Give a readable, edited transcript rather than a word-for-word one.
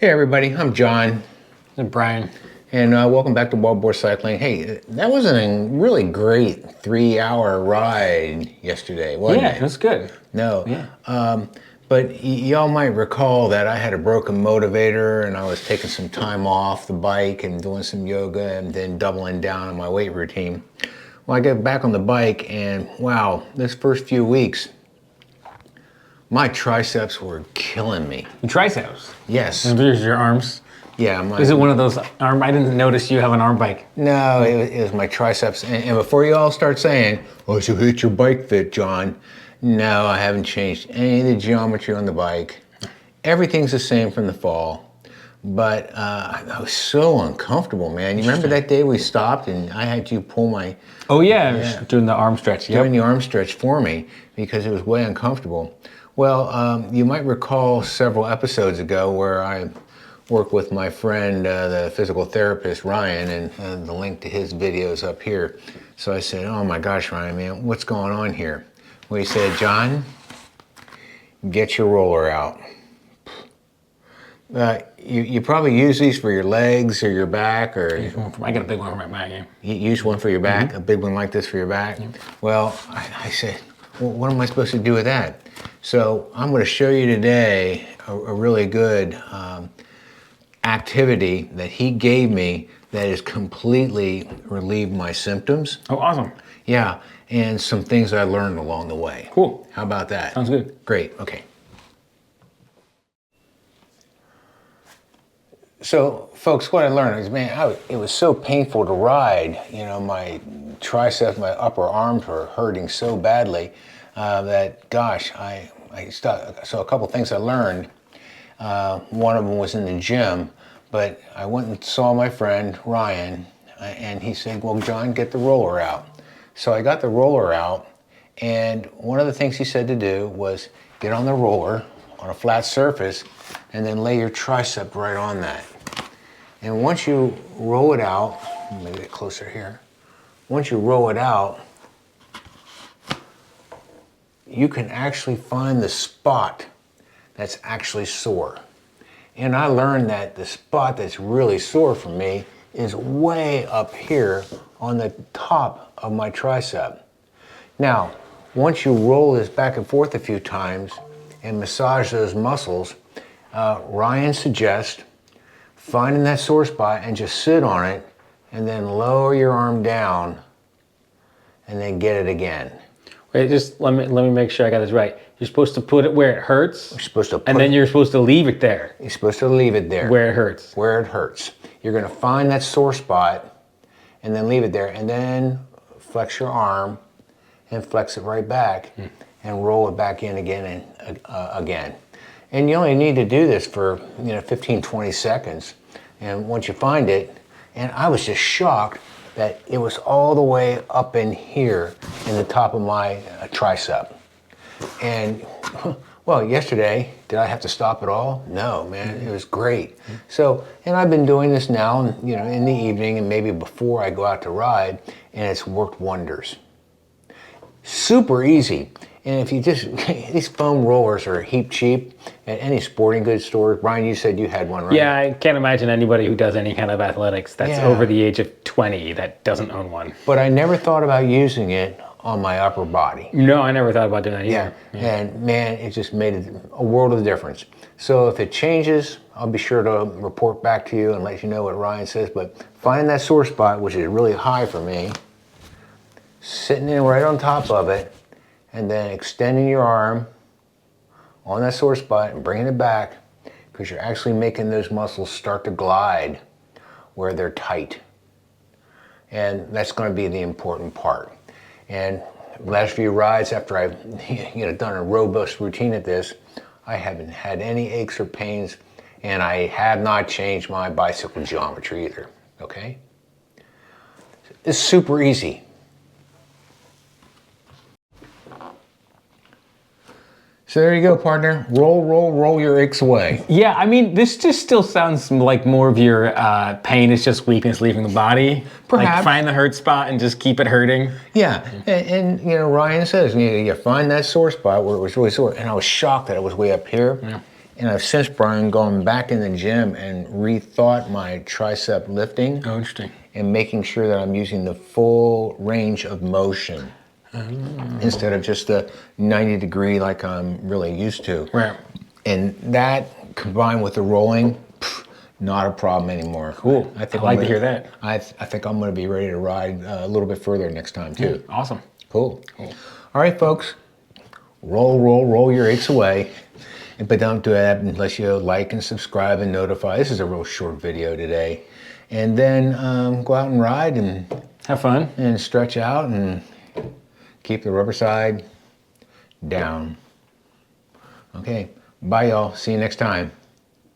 Hey everybody, I'm John. And Brian. And welcome back to Wallboard Cycling. Hey, that was a really great 3-hour ride yesterday, wasn't Yeah, it? it was good. No. Yeah. But y'all might recall that I had a broken motivator and I was taking some time off the bike and doing some yoga and then doubling down on my weight routine. Well, I get back on the bike and wow, this first few weeks, my triceps were killing me. Triceps. Yes. And there's your arms. Yeah. Is it one of those arm? I didn't notice you have an arm bike. No, it was my triceps. And before you all start saying, oh, so hit your bike fit, John. No, I haven't changed any of the geometry on the bike. Everything's the same from the fall. But I was so uncomfortable, man. You remember that day we stopped and I had you pull my... Oh yeah, doing the arm stretch. Yep. Doing the arm stretch for me because it was way uncomfortable. Well, you might recall several episodes ago where I worked with my friend, the physical therapist, Ryan, and the link to his videos up here. So I said, oh my gosh, Ryan, man, what's going on here? Well, he said, John, get your roller out. You probably use these for your legs or your back, or I got a big one for my back. Yeah. You use one for your back, a big one like this for your back. Well, I said, well, what am I supposed to do with that? So I'm going to show you today a really good activity that he gave me that has completely relieved my symptoms. Oh, awesome. Yeah, and some things I learned along the way. Cool. How about that? Sounds good. Great, okay. So, folks, what I learned is, man, it was so painful to ride. You know, my triceps, my upper arms were hurting so badly that, gosh, I stopped. So a couple things I learned. One of them was in the gym, but I went and saw my friend, Ryan, and he said, well, John, get the roller out. So I got the roller out, and one of the things he said to do was get on the roller on a flat surface and then lay your tricep right on that. And once you roll it out, let me get closer here. Once you roll it out, you can actually find the spot that's actually sore. And I learned that the spot that's really sore for me is way up here on the top of my tricep. Now, once you roll this back and forth a few times and massage those muscles, Ryan suggests finding that sore spot and just sit on it and then lower your arm down and then get it again. Wait, just let me make sure I got this right. You're supposed to put it where it hurts, You're supposed to and then you're supposed to leave it there. You're supposed to leave it there. Where it hurts. Where it hurts. You're going to find that sore spot and then leave it there and then flex your arm and flex it right back and roll it back in again and again. And you only need to do this for 15, 20 seconds. And once you find it, and I was just shocked that it was all the way up in here in the top of my tricep. And well, yesterday, did I have to stop at all? No, man, it was great. So, and I've been doing this now, in the evening and maybe before I go out to ride, and it's worked wonders. Super easy. And if you just, these foam rollers are heap cheap at any sporting goods store. Brian, you said you had one, right? Yeah, I can't imagine anybody who does any kind of athletics that's over the age of 20 that doesn't own one. But I never thought about using it on my upper body. No, I never thought about doing that either. Yeah. And man, it just made a world of difference. So if it changes, I'll be sure to report back to you and let you know what Ryan says. But find that sore spot, which is really high for me, sitting in right on top of it, and then extending your arm on that sore spot and bringing it back, because you're actually making those muscles start to glide where they're tight. And that's going to be the important part. And last few rides after I've done a robust routine at this, I haven't had any aches or pains, and I have not changed my bicycle geometry either, okay? It's super easy. So there you go, partner. Roll your aches away. Yeah, I mean, this just still sounds like more of your pain is just weakness leaving the body. Perhaps. Like find the hurt spot and just keep it hurting. Yeah, and Ryan says, you find that sore spot where it was really sore, and I was shocked that it was way up here. Yeah. And I've since, Brian, gone back in the gym and rethought my tricep lifting Oh, interesting. and making sure that I'm using the full range of motion instead of just the 90-degree like I'm really used to. Right. And that combined with the rolling, not a problem anymore. Cool. I think I'd like to I'm hear gonna- that. I think I'm going to be ready to ride a little bit further next time too. Awesome. Cool. All right, folks. Roll your aches away. But don't do that unless you like and subscribe and notify. This is a real short video today. And then go out and ride and Have fun. stretch out and keep the rubber side down. Okay. Bye, y'all. See you next time.